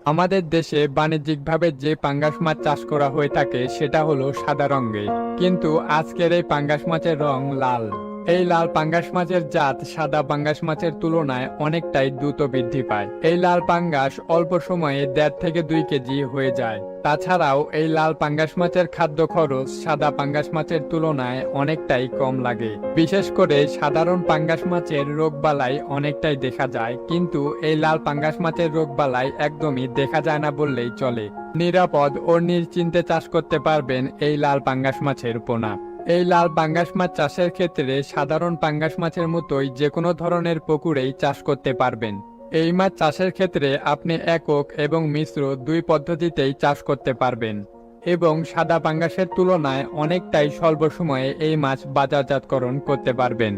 আমাদের দেশে বাণিজ্যিকভাবে যে পাঙ্গাস মাছ চাষ করা হয়ে থাকে সেটা হলো সাদা রঙের, কিন্তু আজকের এই পাঙ্গাস মাছের রং লাল। এই লাল পাঙ্গাস মাছের জাত সাদা পাঙ্গাস মাছের তুলনায় অনেকটাই দ্রুত বৃদ্ধি পায়। এই লাল পাঙ্গাস অল্প সময়ে 1.5 থেকে 2 কেজি হয়ে যায়। তাছাড়াও এই লাল পাঙ্গাস মাছের খাদ্য খরচ সাদা পাঙ্গাস মাছের তুলনায় অনেকটাই কম লাগে। বিশেষ করে সাধারণ পাঙ্গাস মাছের রোগবালাই অনেকটাই দেখা যায়, কিন্তু এই লাল পাঙ্গাস মাছের রোগবালাই একদমই দেখা যায় না বললেই চলে। নিরাপদ ও নিশ্চিন্তে চাষ করতে পারবেন এই লাল পাঙ্গাস মাছের পোনা। এই লাল পাঙ্গাস মাছ চাষের ক্ষেত্রে সাধারণ পাঙ্গাস মাছের মতোই যে কোনো ধরনের পুকুরেই চাষ করতে পারবেন। এই মাছ চাষের ক্ষেত্রে আপনি একক এবং মিশ্র 2 পদ্ধতিতেই চাষ করতে পারবেন এবং সাদা পাঙ্গাসের তুলনায় অনেকটাই স্বল্প সময়ে এই মাছ বাজারজাতকরণ করতে পারবেন।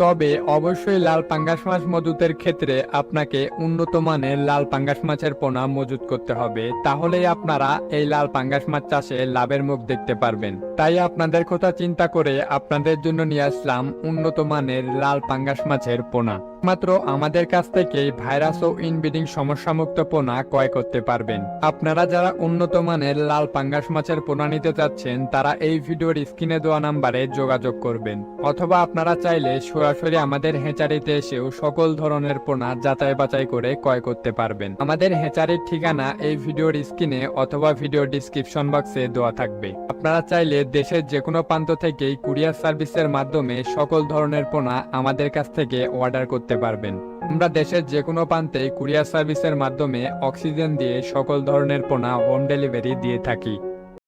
তবে অবশ্যই লাল পাঙ্গাস মাছ মজুতের ক্ষেত্রে আপনাকে উন্নত মানের লাল পাঙ্গাস মাছের পোনা মজুত করতে হবে, তাহলেই আপনারা এই লাল পাঙ্গাস মাছ চাষে লাভের মুখ দেখতে পারবেন। তাই আপনাদের কথা চিন্তা করে আপনাদের জন্য নিয়ে আসলাম উন্নত মানের লাল পাঙ্গাস মাছের পোনা। মাত্র আমাদের কাছ থেকে ভাইরাস ও ইনব্রিডিং সমস্যামুক্ত পোনা ক্রয় করতে পারবেন। আপনারা যারা উন্নত মানের লাল পাঙ্গাস মাছের পোনা নিতে চাচ্ছেন তারা এই ভিডিওর স্ক্রিনে দেওয়া নাম্বারে যোগাযোগ করবেন, অথবা আপনারা চাইলে সরাসরি আমাদের হ্যাচারিতে এসেও সকল ধরনের পোনা যাচাই বাছাই করে ক্রয় করতে পারবেন। আমাদের হ্যাচারির ঠিকানা এই ভিডিওর স্ক্রিনে অথবা ভিডিওর ডিসক্রিপশন বক্সে দেওয়া থাকবে। আপনারা চাইলে দেশের যে কোনো প্রান্ত থেকেই কুরিয়ার সার্ভিসের মাধ্যমে সকল ধরনের পোনা আমাদের কাছ থেকে অর্ডার করতে পারবেন। আমরা দেশের যে কোনো প্রান্তে কুরিয়ার সার্ভিসের মাধ্যমে অক্সিজেন দিয়ে সকল ধরনের পোনা হোম ডেলিভারি দিয়ে থাকি।